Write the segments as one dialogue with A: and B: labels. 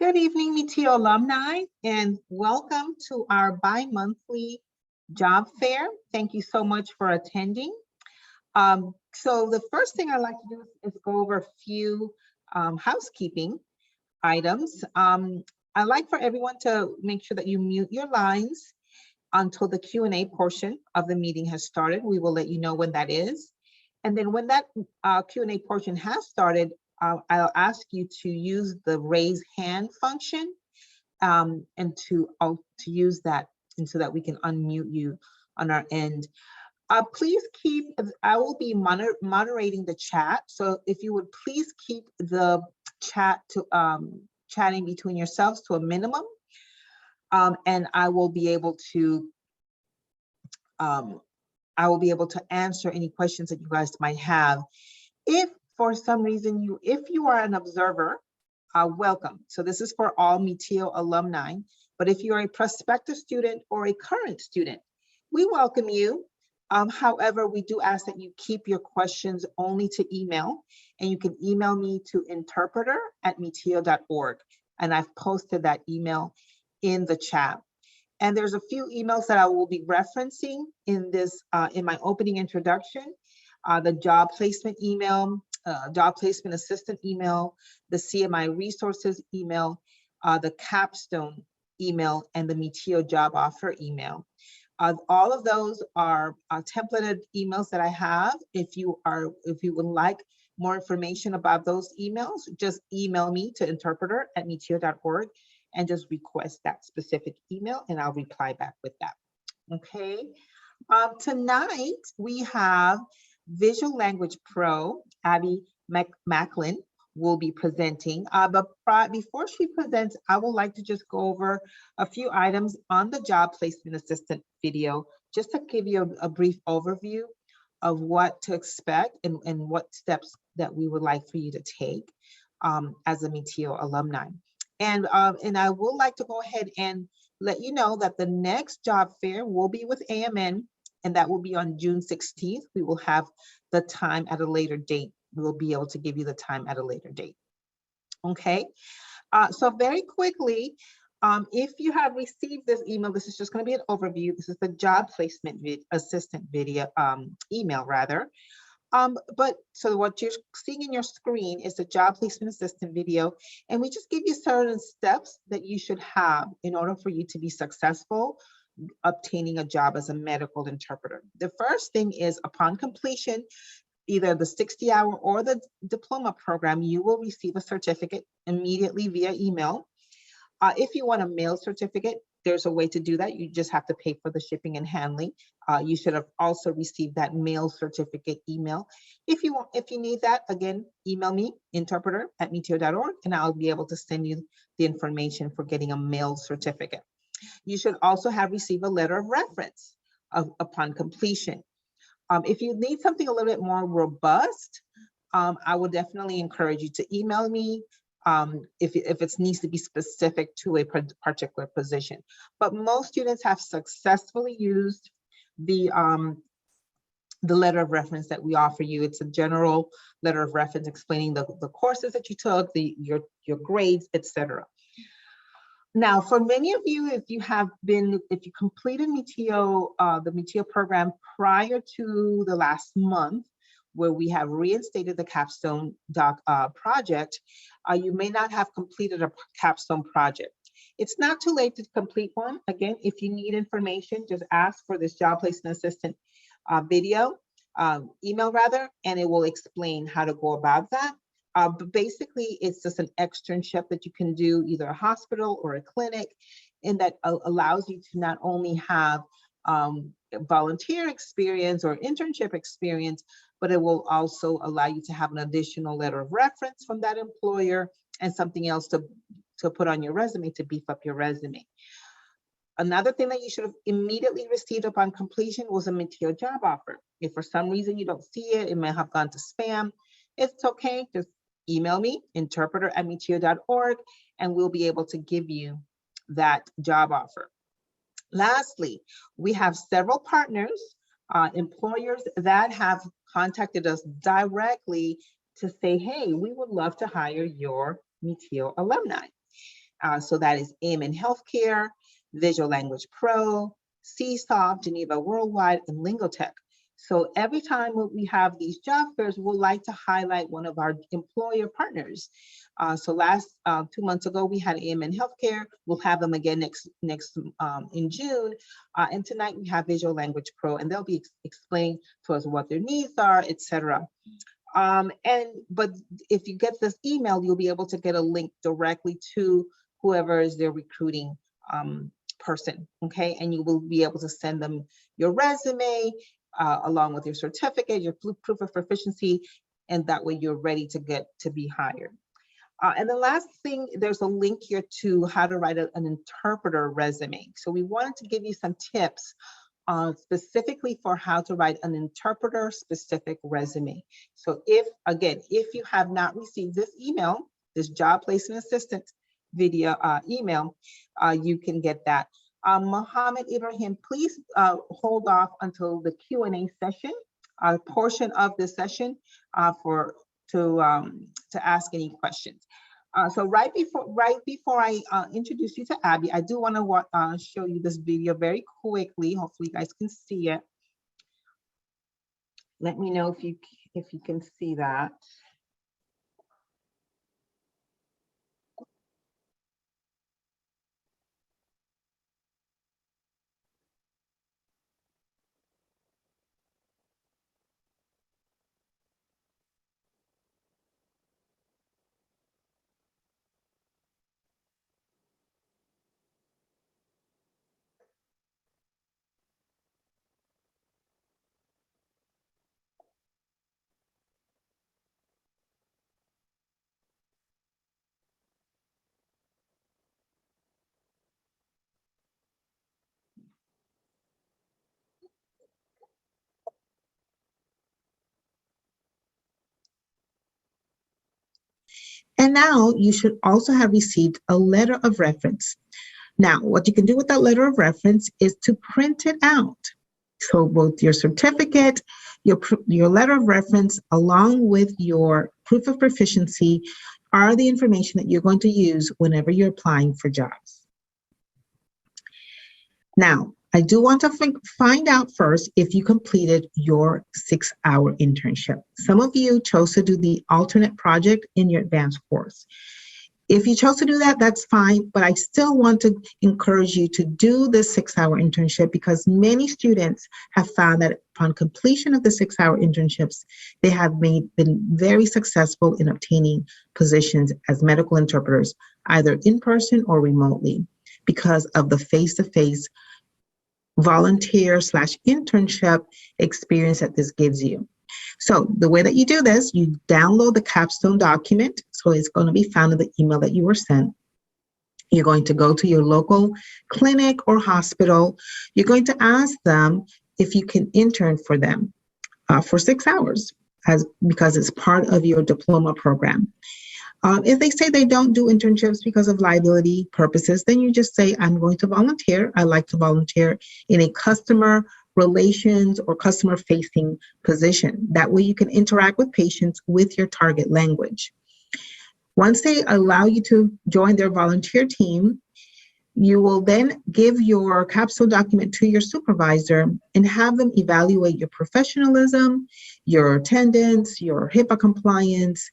A: Good evening, MiTio alumni, and welcome to our bi-monthly job fair. Thank you so much for attending. So the first thing I'd like to do is go over a few housekeeping items. I'd like for everyone to make sure that you mute your lines until the Q&A portion of the meeting has started. We will let you know when that is. And then when that Q&A portion has started, I'll ask you to use the raise hand function and to use that, and so that we can unmute you on our end. Please keep, I will be moderating the chat. So if you would please keep the chat to chatting between yourselves to a minimum. And I will be able to answer any questions that you guys might have. If for some reason if you are an observer, welcome. So this is for all MiTio alumni, but if you're a prospective student or a current student, we welcome you. However, we do ask that you keep your questions only to email, and you can email me to interpreter@mitio.org. And I've posted that email in the chat. And there's a few emails that I will be referencing in this, in my opening introduction. The job placement email, job placement assistant email, the CMI resources email, the Capstone email, and the MiTio job offer email. All of those are templated emails that I have. If you would like more information about those emails, just email me to interpreter@mitio.org and just request that specific email, and I'll reply back with that. Okay. Tonight we have Visual Language Pro, Abby Mclean, will be presenting. But before she presents, I would like to just go over a few items on the job placement assistant video, just to give you a brief overview of what to expect and what steps that we would like for you to take as a MiTio alumni. And I would like to go ahead and let you know that the next job fair will be with AMN, and that will be on June 16th. We will have the time at a later date. We will be able to give you the time at a later date. Okay, so very quickly, if you have received this email, this is just going to be an overview. This is the job placement assistant video email rather. But so what you're seeing in your screen is the job placement assistant video, and we just give you certain steps that you should have in order for you to be successful obtaining a job as a medical interpreter. The first thing is, upon completion, either the 60-hour or the diploma program, you will receive a certificate immediately via email. If you want a mail certificate, there's a way to do that. You just have to pay for the shipping and handling. You should have also received that mail certificate email. If you need that, again, email me, interpreter@mitio.org, and I'll be able to send you the information for getting a mail certificate. You should also have received a letter of reference upon completion. If you need something a little bit more robust, I would definitely encourage you to email me if it needs to be specific to a particular position. But most students have successfully used the letter of reference that we offer you. It's a general letter of reference explaining the courses that you took, your grades, etc. Now, for many of you, if you completed MiTio, the MiTio program prior to the last month, where we have reinstated the Capstone project, you may not have completed a Capstone project. It's not too late to complete one. Again, if you need information, just ask for this job placement assistant email rather, and it will explain how to go about that. But basically, it's just an externship that you can do either a hospital or a clinic, and that allows you to not only have volunteer experience or internship experience, but it will also allow you to have an additional letter of reference from that employer and something else to put on your resume to beef up your resume. Another thing that you should have immediately received upon completion was a MiTio job offer. If for some reason you don't see it, it may have gone to spam. It's okay, just email me, interpreter@mitio.org, and we'll be able to give you that job offer. Lastly, we have several partners, employers that have contacted us directly to say, hey, we would love to hire your MiTio alumni. So that is AMN Healthcare, Visual Language Pro, CSOF, Geneva Worldwide, and Lingotech. So every time we have these job fairs, we'll like to highlight one of our employer partners. So last 2 months ago, we had AMN Healthcare. We'll have them again next in June. And tonight we have Visual Language Pro, and they'll be explaining to us what their needs are, etc. But if you get this email, you'll be able to get a link directly to whoever is their recruiting person, okay? And you will be able to send them your resume along with your certificate, your proof of proficiency, and that way you're ready to be hired. And the last thing, there's a link here to how to write an interpreter resume. So we wanted to give you some tips specifically for how to write an interpreter specific resume. So if you have not received this email, this job placement assistance video email, you can get that. Mohammed Ibrahim, please hold off until the Q&A session, portion of the session to ask any questions. So right before I introduce you to Abby, I do want to show you this video very quickly. Hopefully you guys can see it. Let me know if you can see that. And now you should also have received a letter of reference. Now, what you can do with that letter of reference is to print it out. So both your certificate, your letter of reference, along with your proof of proficiency are the information that you're going to use whenever you're applying for jobs. Now, I do want to find out first if you completed your 6-hour internship. Some of you chose to do the alternate project in your advanced course. If you chose to do that, that's fine, but I still want to encourage you to do this 6-hour internship because many students have found that upon completion of the 6-hour internships, they have been very successful in obtaining positions as medical interpreters, either in person or remotely, because of the face-to-face volunteer/internship experience that this gives you. So the way that you do this, you download the Capstone document. So it's going to be found in the email that you were sent. You're going to go to your local clinic or hospital. You're going to ask them if you can intern for them for 6 hours because it's part of your diploma program. If they say they don't do internships because of liability purposes, then you just say, I'm going to volunteer. I like to volunteer in a customer relations or customer facing position. That way you can interact with patients with your target language. Once they allow you to join their volunteer team, you will then give your capstone document to your supervisor and have them evaluate your professionalism, your attendance, your HIPAA compliance,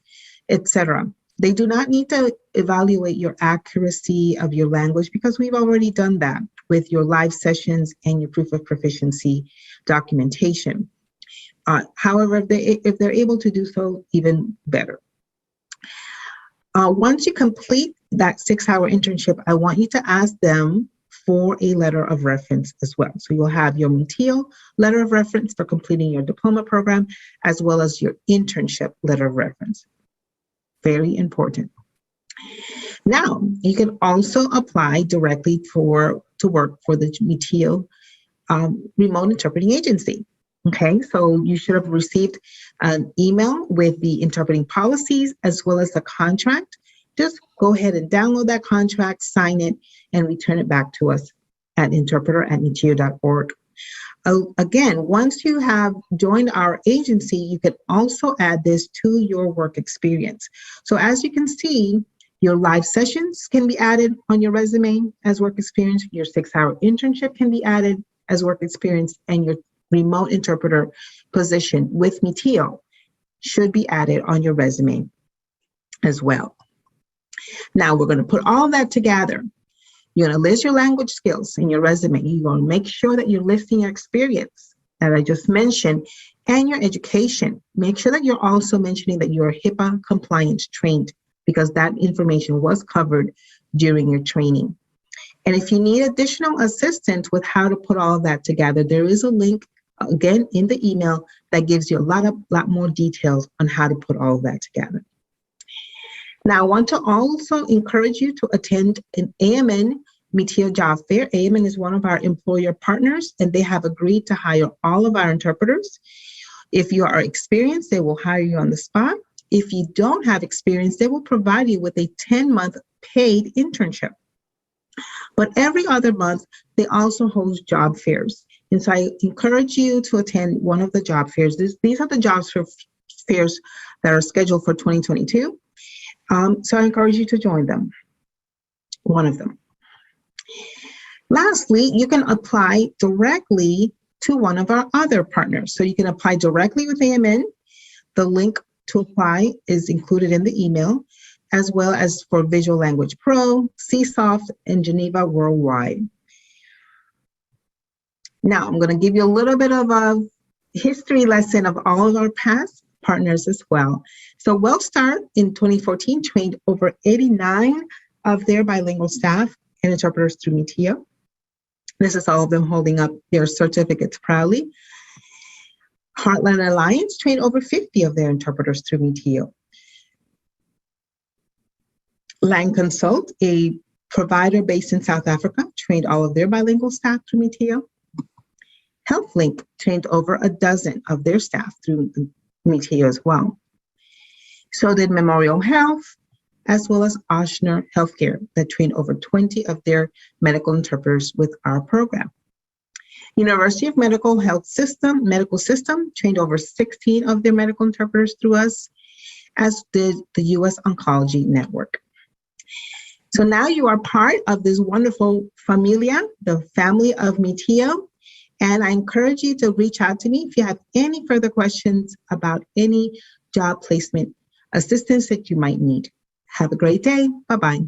A: etc. They do not need to evaluate your accuracy of your language because we've already done that with your live sessions and your proof of proficiency documentation. However, if they're able to do so, even better. Once you complete that 6-hour internship, I want you to ask them for a letter of reference as well. So you'll have your MiTio letter of reference for completing your diploma program, as well as your internship letter of reference. Very important. Now, you can also apply directly to work for the MiTio remote interpreting agency. Okay, so you should have received an email with the interpreting policies as well as the contract. Just go ahead and download that contract, sign it, and return it back to us at interpreter@mitio.org. Again, once you have joined our agency, you can also add this to your work experience. So as you can see, Your live sessions can be added on your resume as work experience. Your 6-hour internship can be added as work experience, and your remote interpreter position with MiTio should be added on your resume as well. Now we're going to put all that together. You're going to list your language skills in your resume. You're going to make sure that you're listing your experience that I just mentioned and your education. Make sure that you're also mentioning that you're HIPAA compliance trained, because that information was covered during your training. And if you need additional assistance with how to put all of that together, there is a link, again, in the email that gives you a lot more details on how to put all of that together. Now, I want to also encourage you to attend an AMN MiTio job fair. AMN is one of our employer partners, and they have agreed to hire all of our interpreters. If you are experienced, they will hire you on the spot. If you don't have experience, they will provide you with a 10-month paid internship. But every other month, they also host job fairs. And so I encourage you to attend one of the job fairs. These are the job fairs that are scheduled for 2022. So I encourage you to join them, one of them. Lastly, you can apply directly to one of our other partners. So you can apply directly with AMN. The link to apply is included in the email, as well as for Visual Language Pro, CSoft, and Geneva Worldwide. Now, I'm going to give you a little bit of a history lesson of all of our past partners as well. So WellStar in 2014 trained over 89 of their bilingual staff and interpreters through MiTio. This is all of them holding up their certificates proudly. Heartland Alliance trained over 50 of their interpreters through MiTio. Lang Consult, a provider based in South Africa, trained all of their bilingual staff through MiTio. HealthLink trained over a dozen of their staff through MiTio as well. So did Memorial Health, as well as Ochsner Healthcare, that trained over 20 of their medical interpreters with our program. University of Medical System trained over 16 of their medical interpreters through us, as did the U.S. Oncology Network. So now you are part of this wonderful familia, the family of MiTio, and I encourage you to reach out to me if you have any further questions about any job placement assistance that you might need. Have a great day. Bye-bye.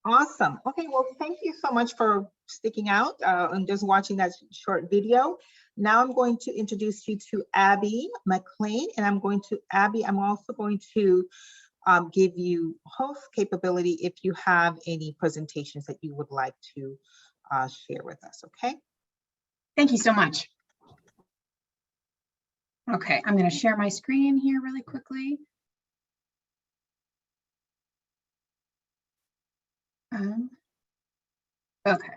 A: Awesome. Okay, well, thank you so much for sticking out and just watching that short video. Now I'm going to introduce you to Abby Mclean, and I'm also going to give you host capability if you have any presentations that you would like to share with us, okay?
B: Thank you so much. Okay, I'm going to share my screen here really quickly. Okay.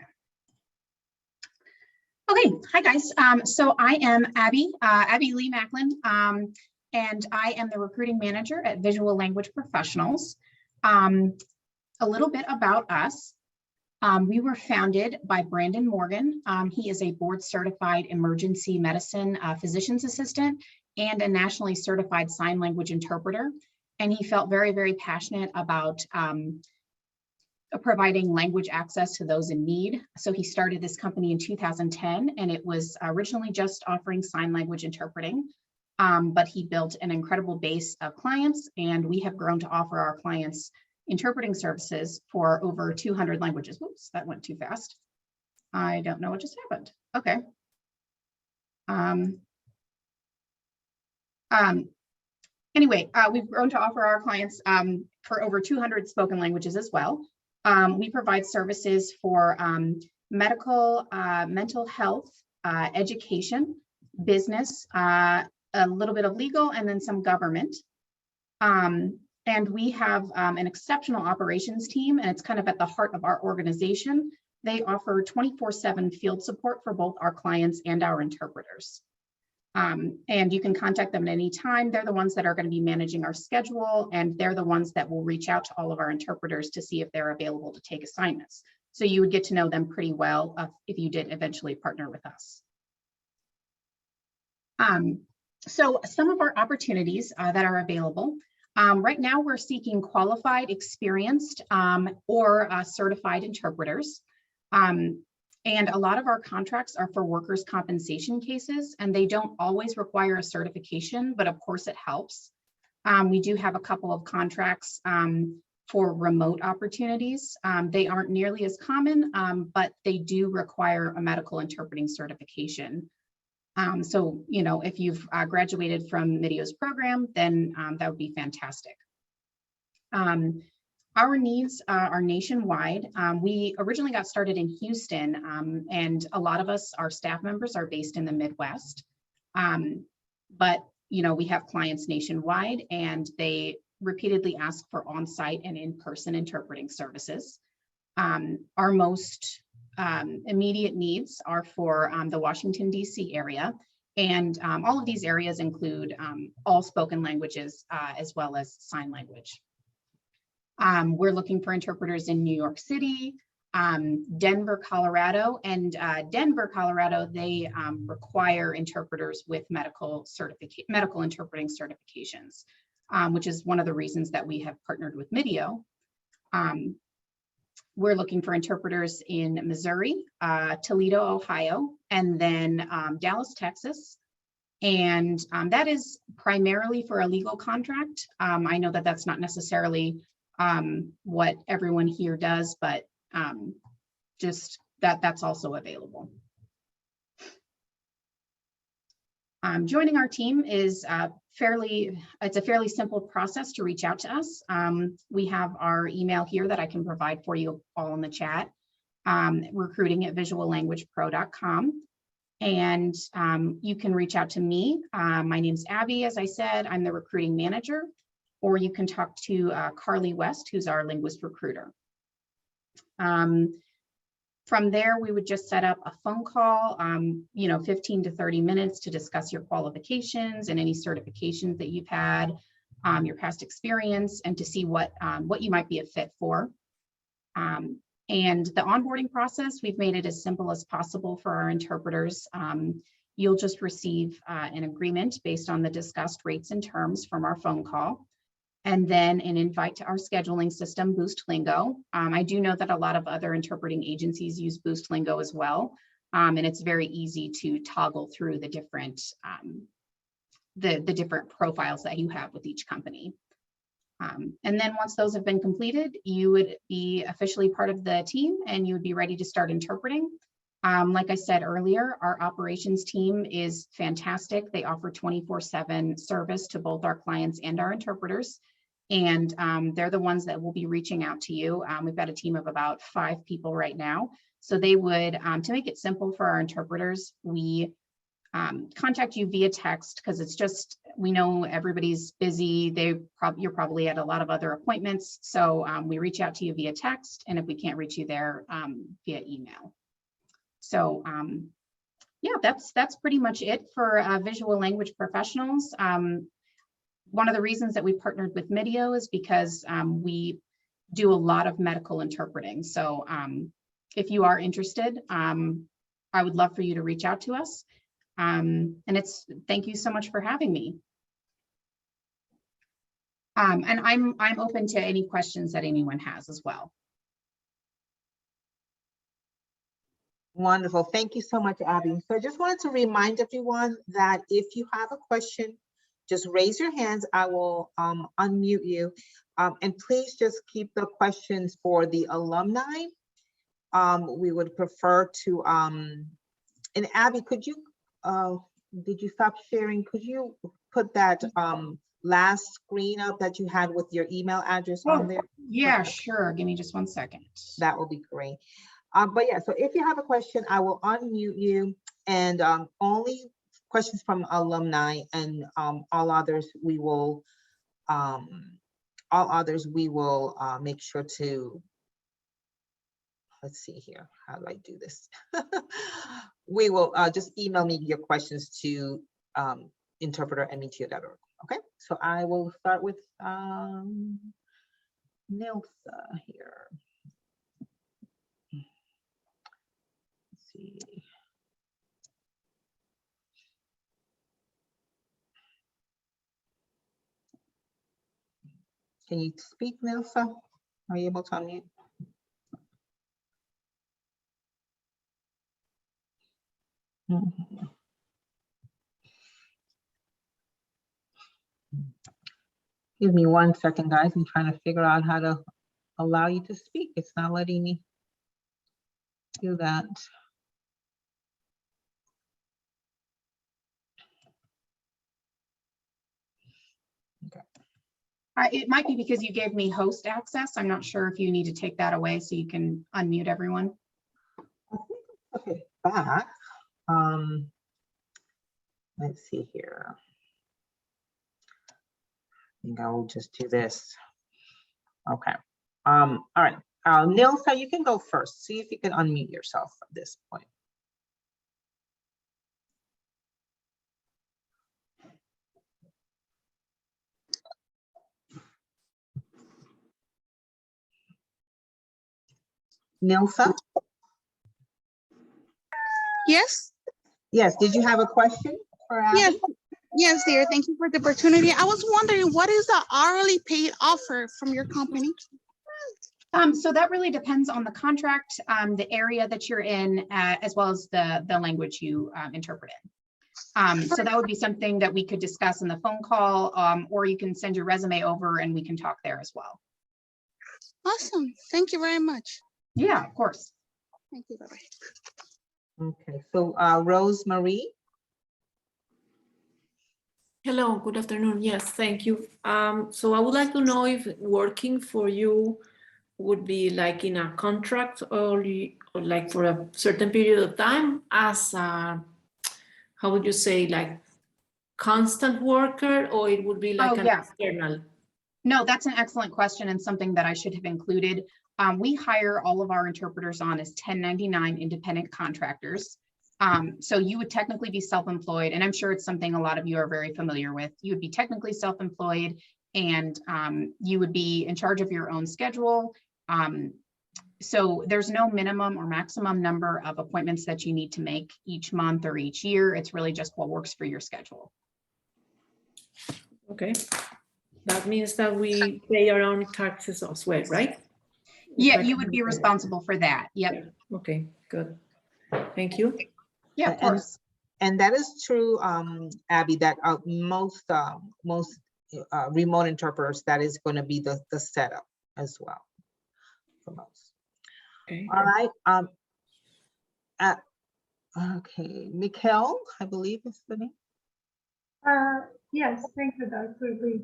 B: Okay, hi guys. So I am Abby Lee Mclean, and I am the recruiting manager at Visual Language Professionals. A little bit about us. We were founded by Brandon Morgan. He is a board certified emergency medicine physician's assistant and a nationally certified sign language interpreter. And he felt very, very passionate about providing language access to those in need. So he started this company in 2010, and it was originally just offering sign language interpreting, but he built an incredible base of clients, and we have grown to offer our clients interpreting services for over 200 languages. Whoops, that went too fast. I don't know what just happened. Okay. Anyway, we've grown to offer our clients for over 200 spoken languages as well. We provide services for medical, mental health, education, business, a little bit of legal, and then some government. And we have an exceptional operations team, and it's kind of at the heart of our organization. They offer 24/7 field support for both our clients and our interpreters. And you can contact them at any time. They're the ones that are going to be managing our schedule, and they're the ones that will reach out to all of our interpreters to see if they're available to take assignments. So you would get to know them pretty well if you did eventually partner with us. So some of our opportunities that are available. Right now, we're seeking qualified, experienced, or certified interpreters. And a lot of our contracts are for workers' compensation cases, and they don't always require a certification, but of course it helps. We do have a couple of contracts for remote opportunities. They aren't nearly as common, but they do require a medical interpreting certification. So, you know, if you've graduated from MiTio's program, then that would be fantastic. Our needs are nationwide. We originally got started in Houston, and a lot of us, our staff members, are based in the Midwest. But, you know, we have clients nationwide, and they repeatedly ask for on-site and in-person interpreting services. Our most immediate needs are for the Washington, D.C. area. And all of these areas include all spoken languages as well as sign language. We're looking for interpreters in New York City, Denver, Colorado, and Denver, Colorado, they require interpreters with medical interpreting certifications, which is one of the reasons that we have partnered with MiTio. We're looking for interpreters in Missouri, Toledo, Ohio, and then Dallas, Texas. And that is primarily for a legal contract. I know that that's not necessarily what everyone here does, but just that's also available. Joining our team is it's a fairly simple process to reach out to us. We have our email here that I can provide for you all in the chat, recruiting@visuallanguagepro.com. And you can reach out to me. My name's Abby, as I said, I'm the recruiting manager, or you can talk to Carly West, who's our linguist recruiter. From there, we would just set up a phone call, 15 to 30 minutes to discuss your qualifications and any certifications that you've had, your past experience, and to see what you might be a fit for. And the onboarding process, we've made it as simple as possible for our interpreters. You'll just receive an agreement based on the discussed rates and terms from our phone call, and then an invite to our scheduling system, BoostLingo. I do know that a lot of other interpreting agencies use BoostLingo as well, and it's very easy to toggle through the different different profiles that you have with each company. And then once those have been completed, you would be officially part of the team and you would be ready to start interpreting. Like I said earlier, our operations team is fantastic. They offer 24/7 service to both our clients and our interpreters. And they're the ones that will be reaching out to you. We've got a team of about 5 people right now. So they would, to make it simple for our interpreters, we contact you via text, because it's just, we know everybody's busy. You're probably at a lot of other appointments. So we reach out to you via text, and if we can't reach you there, via email. So yeah, that's pretty much it for visual language professionals. One of the reasons that we partnered with MiTio is because we do a lot of medical interpreting. So if you are interested, I would love for you to reach out to us. And thank you so much for having me. And I'm open to any questions that anyone has as well.
A: Wonderful. Thank you so much, Abby. So I just wanted to remind everyone that if you have a question, just raise your hands. I will unmute you. And please just keep the questions for the alumni. We would prefer to, and Abby, could you, did you stop sharing? Could you put that last screen up that you had with your email address on there?
B: Yeah, sure. Give me just 1 second.
A: That will be great. But yeah, so if you have a question, I will unmute you, and only questions from alumni, and all others we will make sure to, let's see here, how do I do this? We will just email me your questions to interpreter@mitio.org. Okay, so I will start with Nilsa here. Let's see. Can you speak, Nilsa? Are you able to unmute? Mhm. Give me 1 second, guys. I'm trying to figure out how to allow you to speak. It's not letting me do that.
B: It might be because you gave me host access. I'm not sure if you need to take that away so you can unmute everyone.
A: I think I took it back. Let's see here. I think I will just do this. Okay. All right. Nilsa, you can go first. See if you can unmute yourself at this point. Nilsa?
C: Yes,
A: Yes, did you have a question for Abby?
C: yes, yes, dear. Thank you for the opportunity. I was wondering, what is the hourly paid offer from your company?
B: So that really depends on the contract, the area that you're in, as well as the language you interpret in. So that would be something that we could discuss in the phone call, or you can send your resume over and we can talk there as well.
C: Awesome. Thank you very much.
B: Yeah, of course.
C: Thank you. Bye-bye.
A: Okay, so Rosemary?
D: Hello, good afternoon. Yes, thank you. So I would like to know if working for you would be like in a contract or like for a certain period of time as a, how would you say, like constant worker, or it would be like an
B: yeah.
D: external?
B: No, that's an excellent question and something that I should have included. We hire all of our interpreters on as 1099 independent contractors. So you would technically be self-employed, and I'm sure it's something a lot of you are very familiar with. You would be technically self-employed, and you would be in charge of your own schedule. So there's no minimum or maximum number of appointments that you need to make each month or each year. It's really just what works for your schedule.
D: Okay. That means that we pay our own taxes as well, right?
B: Yeah, you would be responsible for that. Yep.
D: Yeah. Okay, good. Thank you.
B: Yeah, of course.
A: And that is true, Abby, that most remote interpreters, that is going to be the setup as well for most.
D: Okay.
A: All right. Okay, Mikkel, I believe is the name.
E: Yes, thank you, Dr. Lee.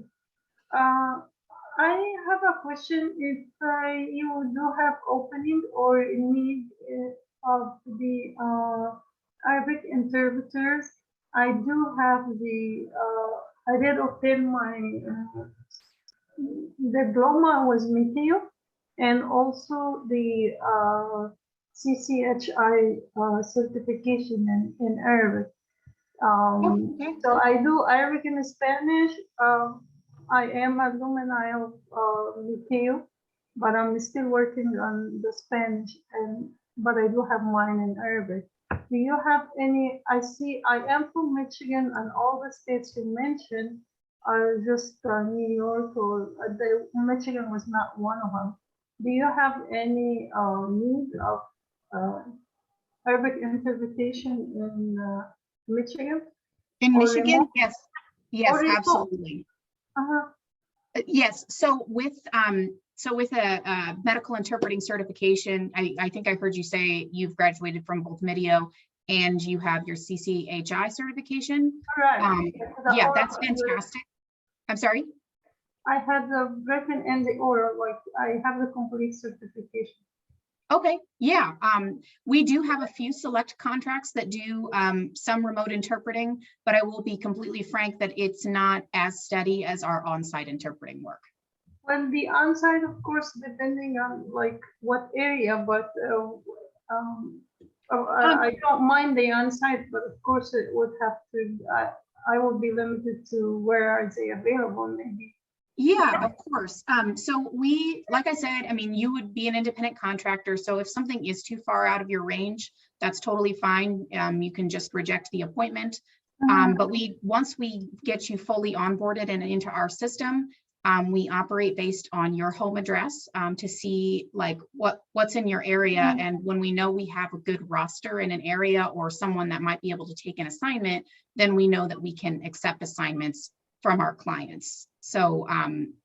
E: I have a question. If you do have opening or need of the Arabic interpreters, I do have the, I did obtain my diploma was MiTio, and also the CCHI certification in Arabic.
B: Okay.
E: So I do Arabic and Spanish. I am alumni of McLean, but I'm still working on the Spanish, but I do have mine in Arabic. Do you have any? I see I am from Michigan, and all the states you mentioned are just New York, or Michigan was not one of them. Do you have any need of Arabic interpretation in Michigan?
B: In
E: Or
B: Michigan,
E: remote?
B: yes. Yes,
E: Or remote?
B: absolutely. Yes. So with a medical interpreting certification, I think I heard you say you've graduated from both MiTio and you have your CCHI certification.
E: Correct.
B: Yeah, that's fantastic. I'm sorry?
E: I have the written and the oral, like I have the complete certification.
B: Okay, yeah. We do have a few select contracts that do some remote interpreting, but I will be completely frank that it's not as steady as our on-site interpreting work.
E: Well, the on-site, of course, depending on like what area, but I don't mind the on-site, but of course it would have to, I will be limited to where are they available maybe.
B: Yeah, of course. So we, like I said, I mean, you would be an independent contractor. So if something is too far out of your range, that's totally fine. You can just reject the appointment. But once we get you fully onboarded and into our system, We operate based on your home address to see like what's in your area. And when we know we have a good roster in an area or someone that might be able to take an assignment, then we know that we can accept assignments from our clients. So,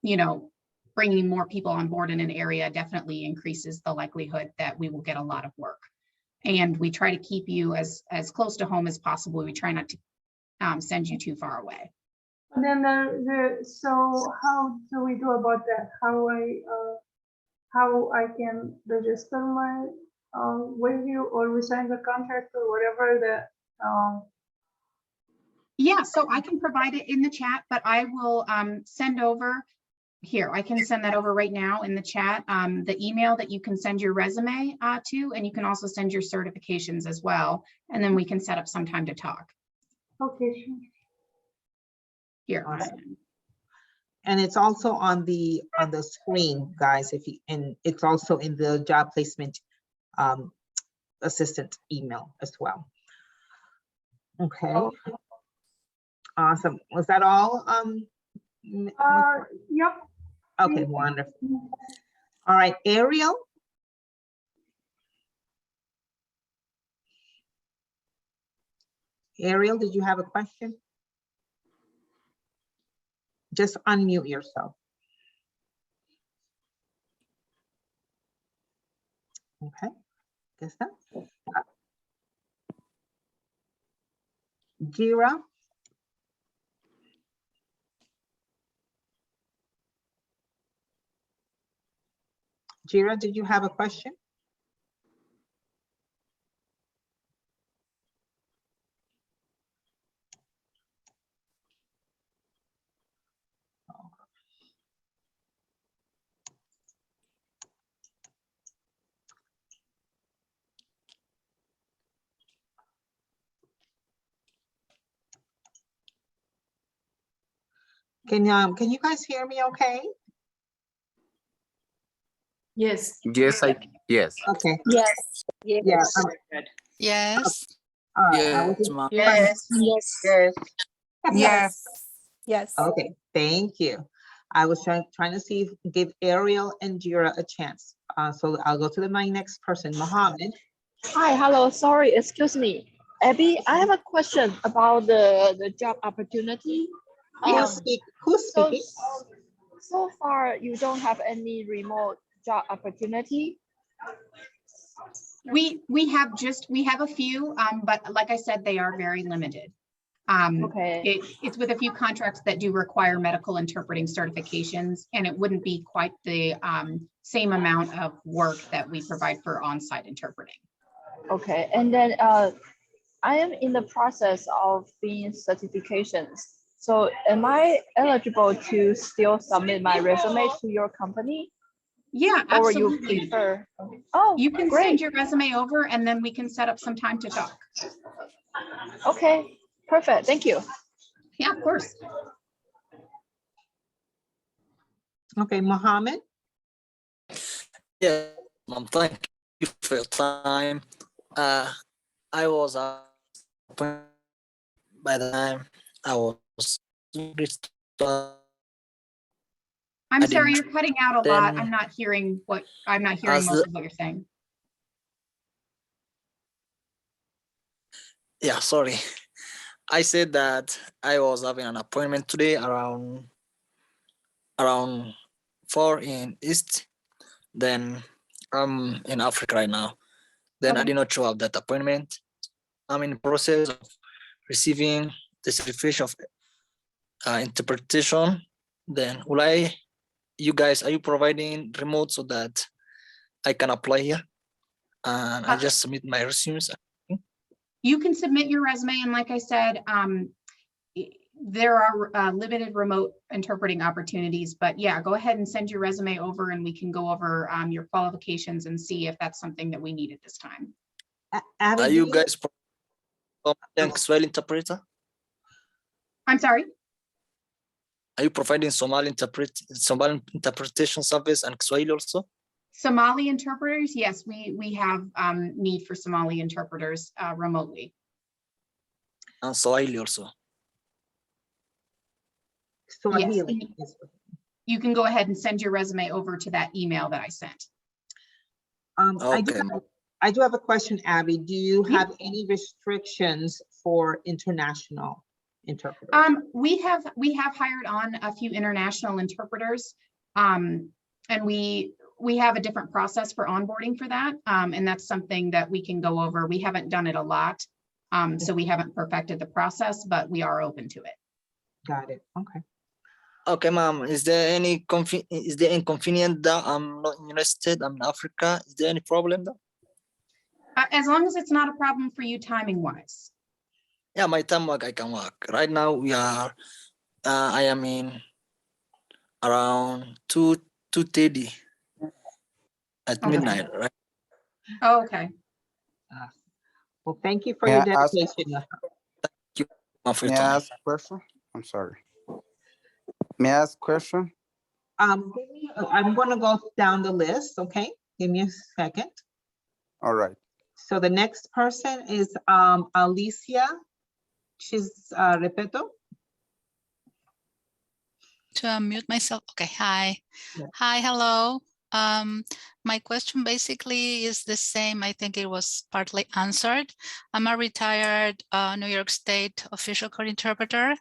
B: you know, bringing more people on board in an area definitely increases the likelihood that we will get a lot of work. And we try to keep you as close to home as possible. We try not to send you too far away.
E: And then so how do we do about that? How I can register my with you or resign the contract or whatever that.
B: Yeah, so I can provide it in the chat, but I will send over here. I can send that over right now in the chat. The email that you can send your resume to, and you can also send your certifications as well. And then we can set up some time to talk.
E: Okay, sure.
B: Here.
A: All right. And it's also on the screen, guys. And it's also in the job placement assistant email as well. Okay. Awesome. Was that all?
E: Yep.
A: Okay, wonderful. All right, Ariel. Ariel, did you have a question? Just unmute yourself. Okay, guess that. Jira. Jira, did you have a question? Can you guys hear me okay?
D: Yes.
F: Yes, yes.
A: Okay.
G: Yes. Yes.
A: Yeah.
C: Yes.
A: All right. I was
F: Yes,
A: just
F: ma'am.
A: trying to-
G: Yes.
C: Yes.
G: Yes.
A: Okay, thank you. I was trying to see if give Ariel and Jira a chance. So I'll go to my next person, Mohammed.
G: Hi, hello. Sorry, excuse me. Abby, I have a question about the job opportunity.
A: Who's
G: So,
A: speaking?
G: so far, you don't have any remote job opportunity?
B: We have a few, but like I said, they are very limited.
G: Okay.
B: It's with a few contracts that do require medical interpreting certifications, and it wouldn't be quite the same amount of work that we provide for on-site interpreting.
G: Okay, and then I am in the process of being certifications. So am I eligible to still submit my resume to your company?
B: Yeah,
G: Or you
B: absolutely.
G: prefer? Oh,
B: You can send
G: great.
B: your resume over and then we can set up some time to talk.
G: Okay, perfect. Thank you.
B: Yeah, of course.
A: Okay, Mohammed.
F: Yeah, ma'am. Thank you for your time. I was by the time I was.
B: I'm
F: I
B: sorry,
F: didn't-
B: you're cutting out a lot.
F: then
B: I'm not hearing most of what you're saying.
F: Yeah, sorry. I said that I was having an appointment today around 4 in East. Then I'm in Africa right now. Then I
B: Okay.
F: did not show up that appointment. I'm in the process of receiving the certification of interpretation. Then you guys, are you providing remote so that I can apply here? And I just submit my resumes.
B: You can submit your resume, and like I said, there are limited remote interpreting opportunities, but yeah, go ahead and send your resume over and we can go over your qualifications and see if that's something that we need at this time.
A: Abby,
F: Are
A: do
F: you guys providing Swahili interpreter?
B: I'm sorry?
F: Are you providing Somali interpretation service and Swahili also?
B: Somali interpreters, yes, we have need for Somali interpreters remotely.
F: And Swahili also.
A: Swahili.
B: Yes. you can go ahead and send your resume over to that email that I sent.
F: Okay.
A: I do have a question, Abby. Do you
B: Yeah.
A: have any restrictions for international interpreters?
B: We have hired on a few international interpreters, and we have a different process for onboarding for that, and that's something that we can go over. We haven't done it a lot, so we haven't perfected the process, but we are open to it.
A: Got it. Okay.
F: Okay, ma'am. Is there any inconvenience that I'm not in United States, I'm in Africa? Is there any problem though?
B: As long as it's not a problem for you timing wise.
F: Yeah, my time work, I can work. Right now we are, I am in around 2:30 at
B: Okay.
F: midnight, right?
B: Oh, okay.
A: Well, thank you for
H: May
A: your
H: I ask-
A: dedication.
F: For your
H: May I
F: time.
H: ask a question? I'm sorry. May I ask a question?
A: I'm going to go down the list. Okay, give me a second.
H: All right.
A: So the next person is Alicia. She's Repeto.
C: To unmute myself. Okay, hi.
A: Yeah.
C: Hi, hello. My question basically is the same. I think it was partly answered. I'm a retired New York State official court interpreter,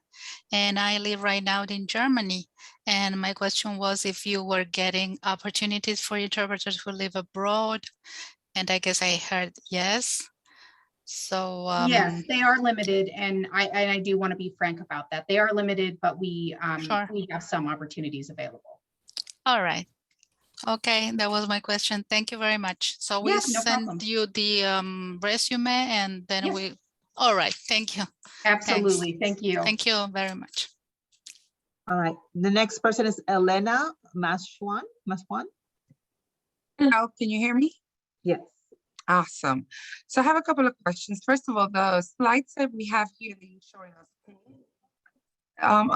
C: and I live right now in Germany. And my question was if you were getting opportunities for interpreters who live abroad, and I guess I heard yes. So
B: Yes, they are limited, and I do want to be frank about that. They are limited, but we
C: Sure.
B: we have some opportunities available.
C: all right. Okay, that was my question. Thank you very much. So we
B: Yeah, no
C: send
B: problem.
C: you the resume and then
B: Yes.
C: we, all right, thank you.
B: Absolutely, thank you.
C: Thank you very much.
A: All right. The next person is Elena Maswan.
I: Hello, can you hear me?
A: Yes.
I: Awesome. So I have a couple of questions. First of all, the slides that we have here that you're showing us,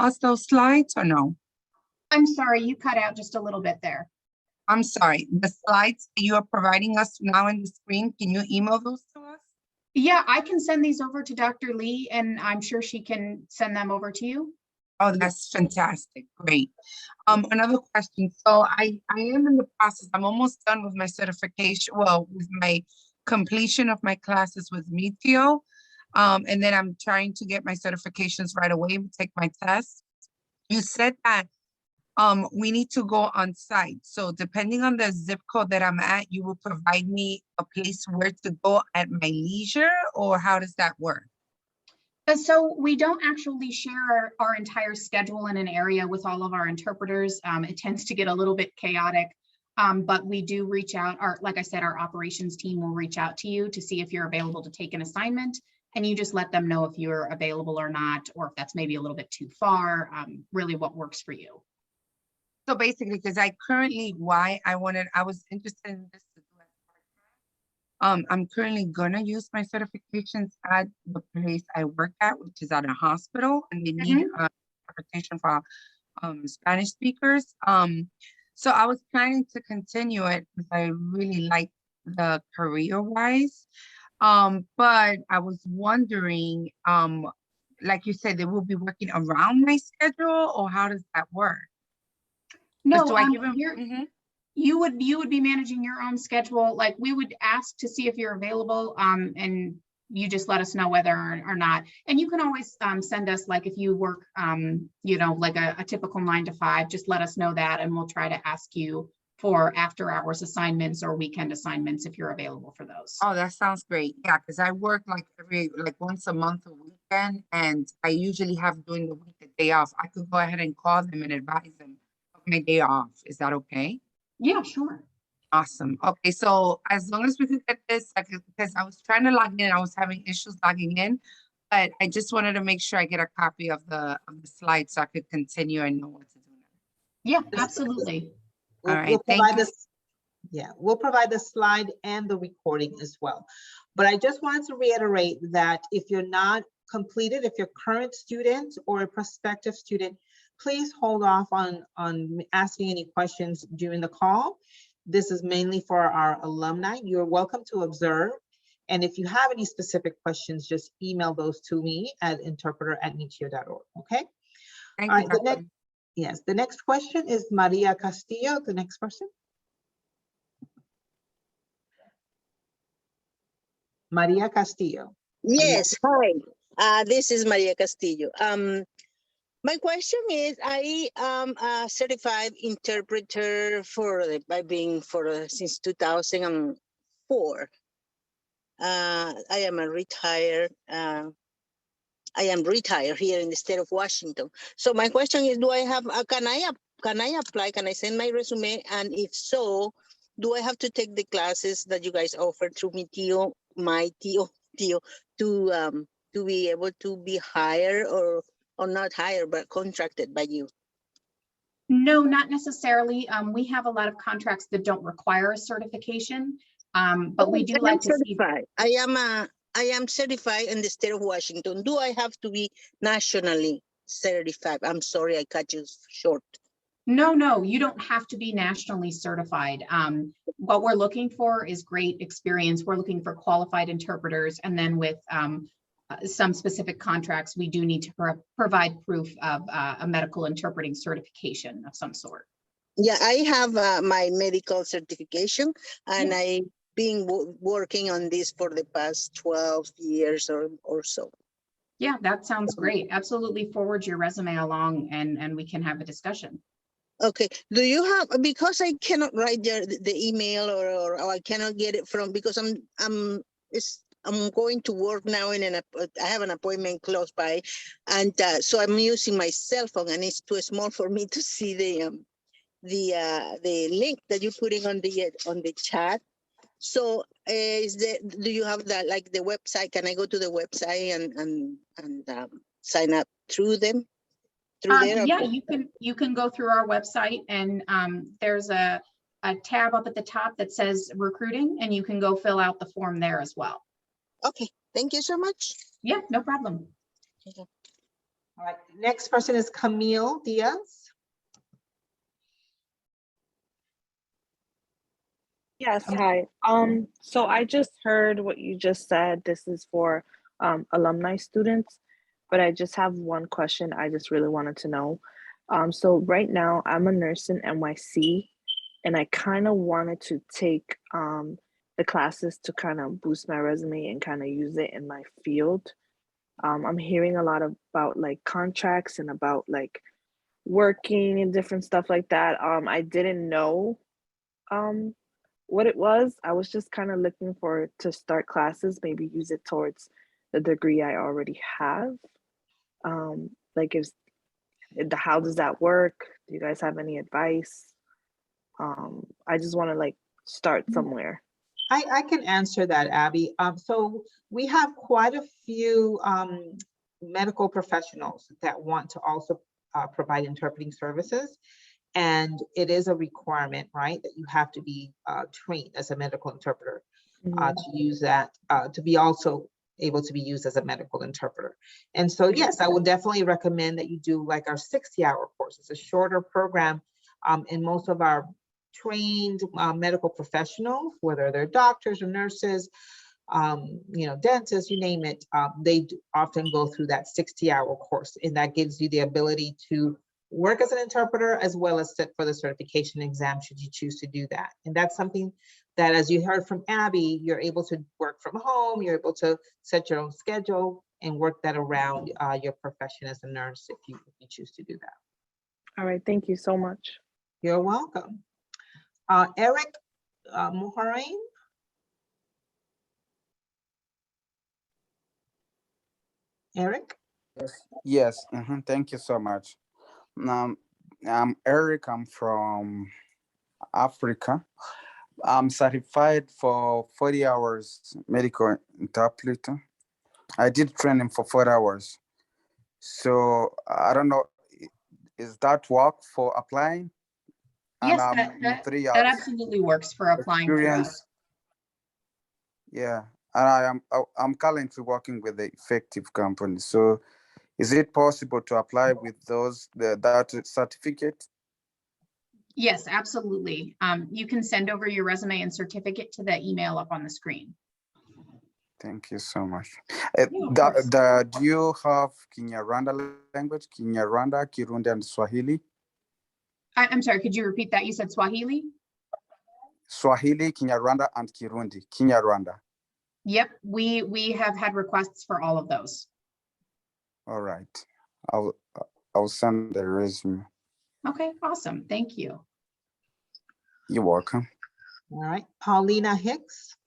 I: us those slides or no?
B: I'm sorry, you cut out just a little bit there.
I: I'm sorry, the slides that you are providing us now in the screen, can you email those to us?
B: Yeah, I can send these over to Dr. Lee, and I'm sure she can send them over to you.
I: Oh, that's fantastic. Great. Another question. So I am in the process. I'm almost done with my certification. Well, with my completion of my classes with MiTio. And then I'm trying to get my certifications right away and take my test. You said that we need to go on site. So depending on the zip code that I'm at, you will provide me a place where to go at my leisure, or how does that work?
B: So we don't actually share our entire schedule in an area with all of our interpreters. It tends to get a little bit chaotic, but we do reach out. Like I said, our operations team will reach out to you to see if you're available to take an assignment, and you just let them know if you're available or not, or if that's maybe a little bit too far, really what works for you.
I: So basically, because I was interested in this to do as part-time. I'm currently gonna use my certifications at the place I work at, which is at a hospital, and they need interpretation for Spanish speakers. So I was planning to continue it because I really like the career-wise. But I was wondering, like you said, they will be working around my schedule, or how does that work?
B: No,
I: Do I give them?
B: you would be managing your own schedule. Like, we would ask to see if you're available, and you just let us know whether or not. And you can always send us, like, if you work, you know, like a typical 9 to 5, just let us know that, and we'll try to ask you for after hours assignments or weekend assignments if you're available for those.
I: Oh, that sounds great. Yeah, because I work like once a month, a weekend, and I usually have during the week a day off. I could go ahead and call them and advise them of my day off. Is that okay?
B: Yeah, sure.
I: Awesome. Okay, so as long as we can get this, because I was trying to log in, I was having issues logging in, but I just wanted to make sure I get a copy of the slides so I could continue and know what to do now.
B: Yeah, absolutely.
I: All right,
A: We'll
I: thank
A: provide
I: you.
A: this. Yeah, we'll provide the slide and the recording as well. But I just wanted to reiterate that if you're not completed, if you're a current student or a prospective student, please hold off on asking any questions during the call. This is mainly for our alumni. You're welcome to observe. And if you have any specific questions, just email those to me at interpreter@mitio.org. Okay.
I: Thank
A: All
I: you,
A: right,
I: Dr.
A: Yes, the next question is Maria Castillo, the next person. Maria Castillo.
J: Yes, hi. This is Maria Castillo. My question is, I am a certified interpreter by being since 2004. I am a retired. I am retired here in the state of Washington. So my question is, can I apply? Can I send my resume? And if so, do I have to take the classes that you guys offer through MiTio, to be able to be hired or not hired, but contracted by you?
B: No, not necessarily. We have a lot of contracts that don't require a certification, but we do like to see.
J: I am certified in the state of Washington. Do I have to be nationally certified? I'm sorry, I cut you short.
B: No, you don't have to be nationally certified. What we're looking for is great experience. We're looking for qualified interpreters, and then with some specific contracts, we do need to provide proof of a medical interpreting certification of some sort.
J: Yeah, I have my medical certification, and I've been working on this for the past 12 years or so.
B: Yeah, that sounds great. Absolutely forward your resume along and we can have a discussion. Okay, do you have, because I cannot write the email or I cannot get it from, because I'm going to work now I have an appointment close by, and so I'm using my cell phone, and it's too small for me to see the link that you're putting on the chat. So do you have that, like the website? Can I go to the website and sign up through them? Yeah, you can go through our website, and there's a tab up at the top that says recruiting, and you can go fill out the form there as well.
J: Okay, thank you so much.
B: Yeah, no problem.
A: All right, next person is Camille Diaz.
K: Yes, hi. So I just heard what you just said. This is for alumni students, but I just have one question I just really wanted to know. So right now I'm a nurse in NYC, and I kind of wanted to take the classes to kind of boost my resume and kind of use it in my field. I'm hearing a lot about like contracts and about like working and different stuff like that. I didn't know what it was. I was just kind of looking to start classes, maybe use it towards the degree I already have. Like how does that work? Do you guys have any advice? I just want to like start somewhere.
A: I can answer that, Abby. So we have quite a few medical professionals that want to also provide interpreting services. And it is a requirement, right, that you have to be trained as a medical interpreter to use that, to be also able to be used as a medical interpreter. And so, yes, I would definitely recommend that you do like our 60-hour course. It's a shorter program, and most of our trained medical professionals, whether they're doctors or nurses, dentists, you name it, they often go through that 60-hour course, and that gives you the ability to work as an interpreter as well as sit for the certification exam should you choose to do that. And that's something that, as you heard from Abby, you're able to work from home, you're able to set your own schedule and work that around your profession as a nurse if you choose to do that.
K: All right, thank you so much.
A: You're welcome. Eric Moharain. Eric?
H: Yes. Thank you so much. I'm Eric. I'm from Africa. I'm certified for 40 hours medical interpreter. I did training for 4 hours. So I don't know, is that work for applying?
B: Yes,
H: And 3
B: that
H: hours
B: absolutely works for applying.
H: experience. Yeah, and I'm currently working with the effective company. So is it possible to apply with that certificate?
B: Yes, absolutely. You can send over your resume and certificate to the email up on the screen.
H: Thank you so much.
B: Yeah,
H: Do you have Kinyarwanda language, Kinyarwanda, Kirundi, and Swahili?
B: I'm sorry, could you repeat that? You said Swahili?
H: Swahili, Kinyarwanda, and Kirundi. Kinyarwanda.
B: Yep, we have had requests for all of those.
H: All right. I'll send the resume.
B: Okay, awesome. Thank you.
H: You're welcome.
A: All right, Paulina Hicks.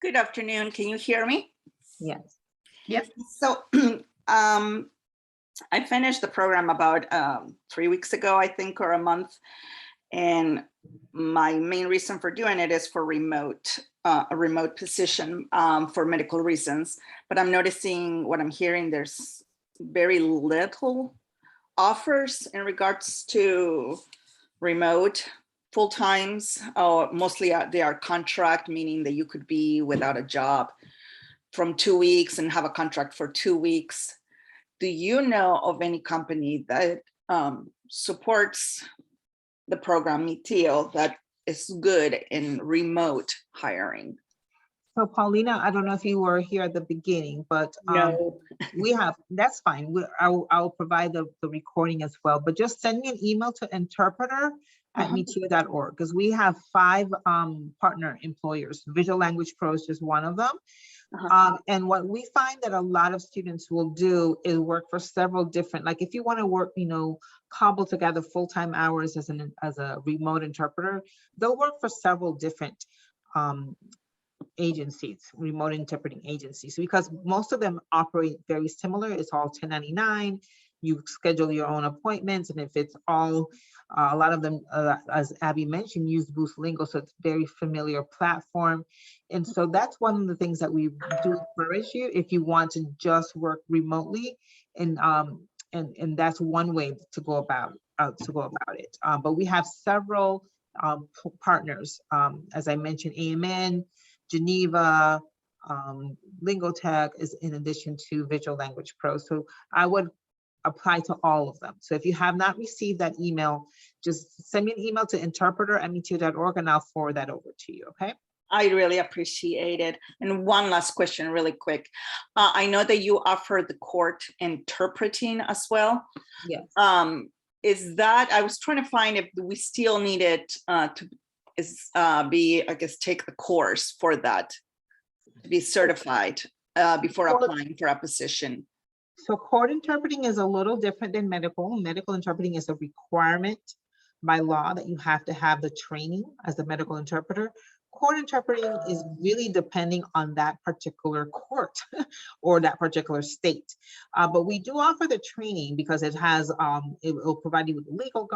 L: Good afternoon. Can you hear me?
A: Yes.
B: Yep.
L: So I finished the program about 3 weeks ago, I think, or a month. And my main reason for doing it is for a remote position for medical reasons. But I'm noticing what I'm hearing, there's very little offers in regards to remote full-times. Mostly they are contract, meaning that you could be without a job from 2 weeks and have a contract for 2 weeks. Do you know of any company that supports the program MiTio that is good in remote hiring?
A: So Paulina, I don't know if you were here at the beginning, but
L: No.
A: we have, that's fine. I'll provide the recording as well, but just send me an email to interpreter@mitio.org, because we have 5 partner employers. Visual Language Pro is just one of them. And what we find that a lot of students will do is work for several different, like if you want to work, cobble together full-time hours as a remote interpreter, they'll work for several different agencies, remote interpreting agencies, because most of them operate very similar. It's all 1099. You schedule your own appointments, and if it's all, a lot of them, as Abby mentioned, use Boostlingo, so it's very familiar platform. And so that's one of the things that we do encourage you if you want to just work remotely, and that's one way to go about it. But we have several partners, as I mentioned, AMN, Geneva, Lingotech is in addition to Visual Language Pro. So I would apply to all of them. So if you have not received that email, just send me an email to interpreter@mitio.org and I'll forward that over to you, okay?
L: I really appreciate it. And one last question really quick. I know that you offer the court interpreting as well.
A: Yes.
L: Is that, I was trying to find if we still needed to take the course for that, to be certified before applying for a position.
A: So court interpreting is a little different than medical. Medical interpreting is a requirement by law that you have to have the training as a medical interpreter. Court interpreting is really depending on that particular court or that particular state. But we do offer the training because it has, it will provide you with legal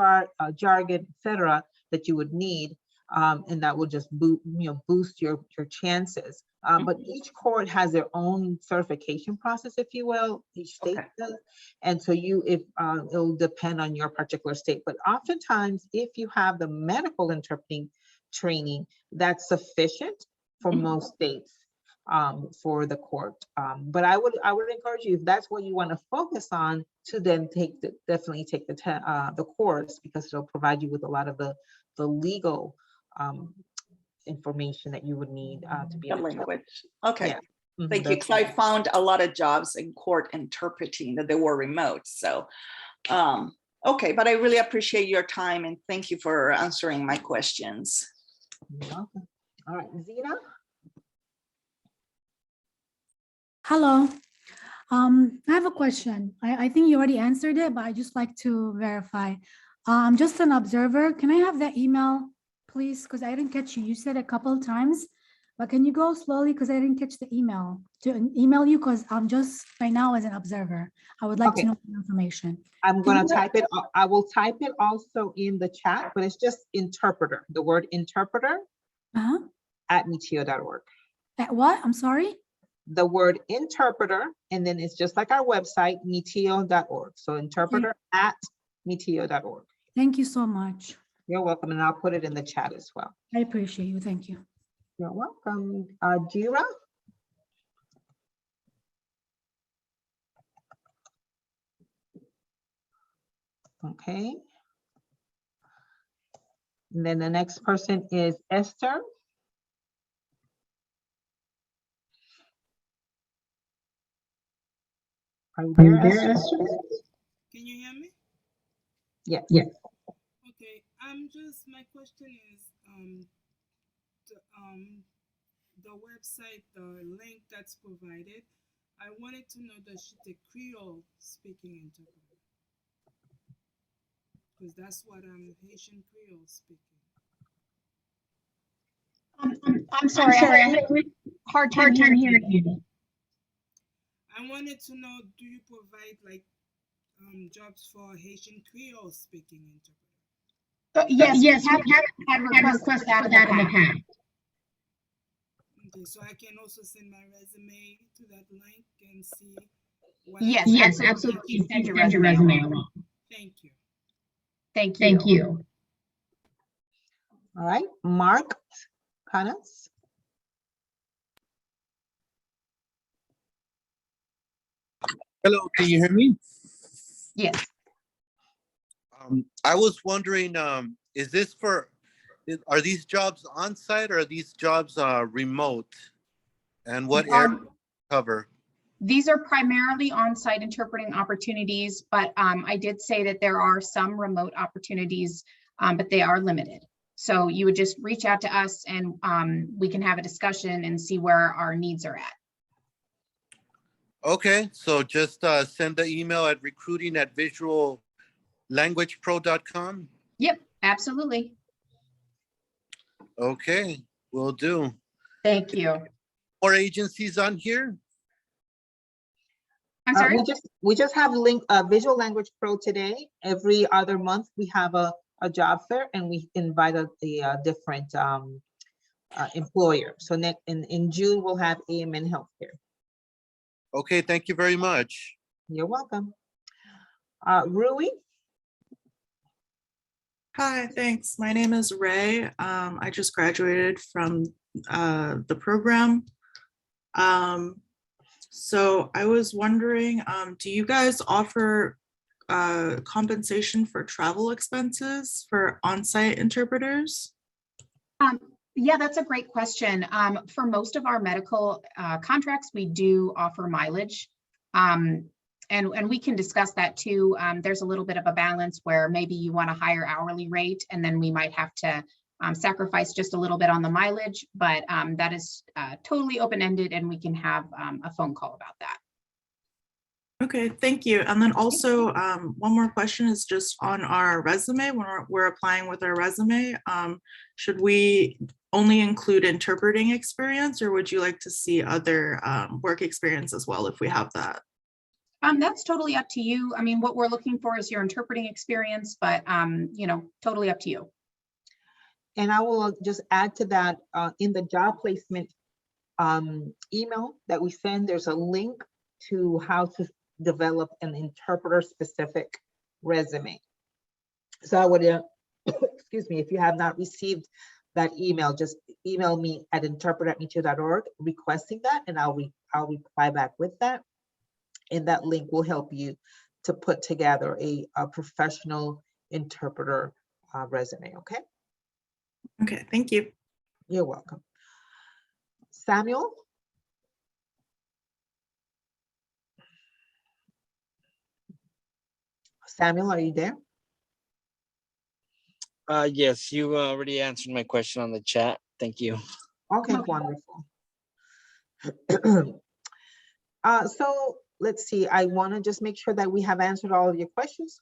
A: jargon, etc., that you would need. And that will just boost your chances. But each court has their own certification process, if you will, each state does. And so it'll depend on your particular state. But oftentimes, if you have the medical interpreting training, that's sufficient for most states for the court. But I would encourage you, if that's what you want to focus on, to then definitely take the course, because it'll provide you with a lot of the legal information that you would need to be able to.
L: Language. Okay.
A: Yeah.
L: Thank you. Because I found a lot of jobs in court interpreting that they were remote. So, okay, but I really appreciate your time and thank you for answering my questions.
A: You're welcome. All right, Zena.
M: Hello. I have a question. I think you already answered it, but I just like to verify. I'm just an observer. Can I have that email, please? Because I didn't catch you. You said a couple of times, but can you go slowly? Because I didn't catch the email. To email you, because I'm just right now as an observer. I would like to know the information.
A: I'm going to type it. I will type it also in the chat, but it's just interpreter. The word interpreter @mitio.org.
M: At what? I'm sorry?
A: The word interpreter, and then it's just like our website, mitio.org. So interpreter @mitio.org.
M: Thank you so much.
A: You're welcome, and I'll put it in the chat as well.
M: I appreciate you. Thank you.
A: You're welcome. Jira. Okay. And then the next person is Esther. Are you there, Esther?
N: Can you hear me?
A: Yes.
N: Okay, my question is, the website, the link that's provided, I wanted to know, does she take Creole speaking interpreter? Because that's what Haitian Creole speaking.
B: I'm sorry, I have a hard time hearing you.
N: I wanted to know, do you provide like jobs for Haitian Creole speaking interpreter?
B: Yes, we have had requests for that in the past.
N: Okay, so I can also send my resume to that link and see what.
B: Yes, absolutely. Send your resume along.
N: Thank you.
B: Thank you.
A: All right, Mark Canas.
O: Hello, can you hear me?
B: Yes.
O: I was wondering, is this are these jobs on site or are these jobs remote? And what area cover?
B: These are primarily on-site interpreting opportunities, but I did say that there are some remote opportunities, but they are limited. So you would just reach out to us and we can have a discussion and see where our needs are at.
O: Okay, so just send the email at recruiting@visuallanguagepro.com.
B: Yep, absolutely.
O: Okay, will do.
B: Thank you.
O: More agencies on here?
B: I'm sorry?
A: We just have Visual Language Pro today. Every other month we have a job fair and we invite a different employer. So in June we'll have AMN Healthcare.
O: Okay, thank you very much.
A: You're welcome. Rui?
P: Hi, thanks. My name is Ray. I just graduated from the program. So I was wondering, do you guys offer compensation for travel expenses for on-site interpreters?
B: Yeah, that's a great question. For most of our medical contracts, we do offer mileage. And we can discuss that too. There's a little bit of a balance where maybe you want a higher hourly rate, and then we might have to sacrifice just a little bit on the mileage, but that is totally open-ended and we can have a phone call about that.
P: Okay, thank you. And then also one more question is just on our resume. When we're applying with our resume, should we only include interpreting experience, or would you like to see other work experience as well if we have that?
B: That's totally up to you. I mean, what we're looking for is your interpreting experience, but totally up to you.
A: And I will just add to that, in the job placement email that we send, there's a link to how to develop an interpreter specific resume. So I would, excuse me, if you have not received that email, just email me at interpret@mitio.org requesting that, and I'll reply back with that. And that link will help you to put together a professional interpreter resume, okay?
P: Okay, thank you.
A: You're welcome. Samuel? Samuel, are you there?
F: Yes, you already answered my question on the chat. Thank you.
A: Okay, wonderful. So let's see, I want to just make sure that we have answered all of your questions.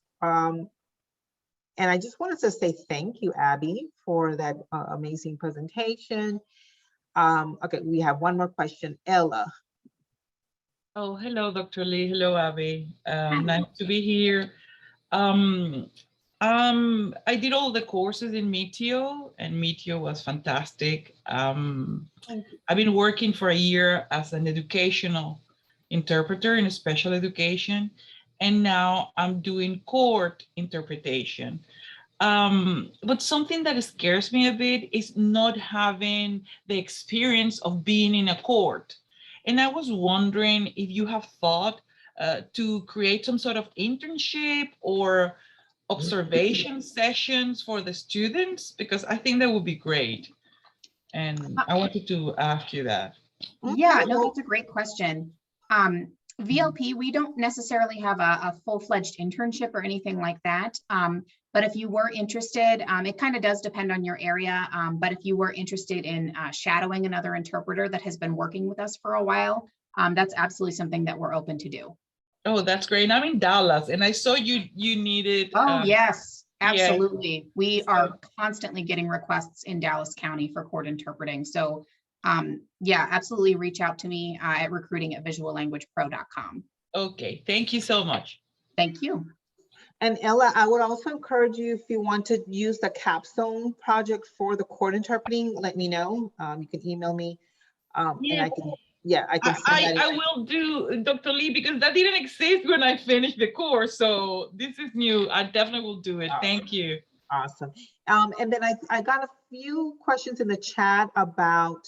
A: And I just wanted to say thank you, Abby, for that amazing presentation. Okay, we have one more question. Ella.
Q: Oh, hello, Dr. Lee. Hello, Abby. Nice to be here. I did all the courses in MiTio, and MiTio was fantastic. I've been working for a year as an educational interpreter in special education, and now I'm doing court interpretation. But something that scares me a bit is not having the experience of being in a court. And I was wondering if you have thought to create some sort of internship or observation sessions for the students, because I think that would be great. And I wanted to ask you that.
B: Yeah, no, that's a great question. VLP, we don't necessarily have a full-fledged internship or anything like that. But if you were interested, it kind of does depend on your area. But if you were interested in shadowing another interpreter that has been working with us for a while, that's absolutely something that we're open to do.
Q: Oh, that's great. I'm in Dallas and I saw you needed.
B: Oh, yes,
Q: yeah.
B: absolutely. We are constantly getting requests in Dallas County for court interpreting. So yeah, absolutely reach out to me at recruiting@visuallanguagepro.com.
Q: Okay, thank you so much.
B: Thank you.
A: And Ella, I would also encourage you, if you want to use the Capstone project for the court interpreting, let me know. You can email me and I can, yeah, I can send that.
Q: I will do, Dr. Lee, because that didn't exist when I finished the course. So this is new. I definitely will do it.
A: Awesome.
Q: Thank you.
A: Awesome. And then I got a few questions in the chat about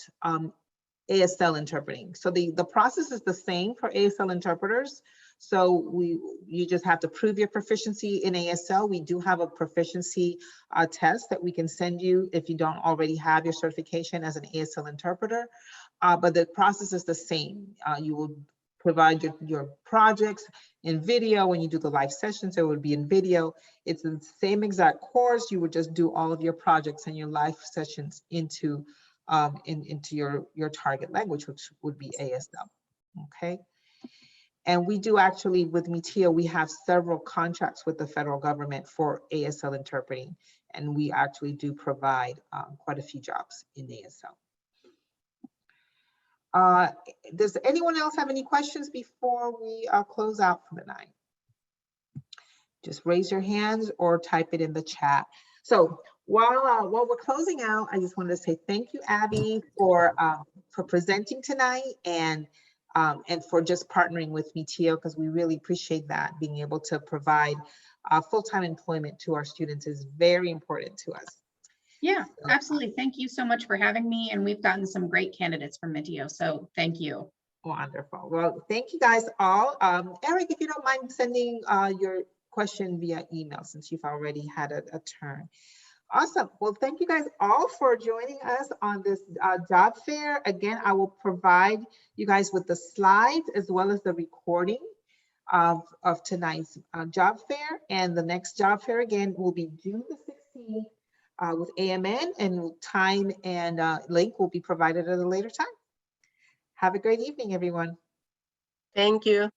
A: ASL interpreting. So the process is the same for ASL interpreters. So you just have to prove your proficiency in ASL. We do have a proficiency test that we can send you if you don't already have your certification as an ASL interpreter. But the process is the same. You will provide your projects in video. When you do the live sessions, it would be in video. It's the same exact course. You would just do all of your projects and your live sessions into your target language, which would be ASL. Okay. And we do actually, with MiTio, we have several contracts with the federal government for ASL interpreting, and we actually do provide quite a few jobs in ASL. Does anyone else have any questions before we close out for the night? Just raise your hands or type it in the chat. So while we're closing out, I just wanted to say thank you, Abby, for presenting tonight and for just partnering with MiTio, because we really appreciate that. Being able to provide full-time employment to our students is very important to us.
B: Yeah, absolutely. Thank you so much for having me. And we've gotten some great candidates from MiTio, so thank you.
A: Wonderful. Well, thank you guys all. Eric, if you don't mind sending your question via email, since you've already had a turn. Awesome. Well, thank you guys all for joining us on this job fair. Again, I will provide you guys with the slides as well as the recording of tonight's job fair. And the next job fair again will be June the 16th with AMN, and time and link will be provided at a later time. Have a great evening, everyone.
J: Thank you.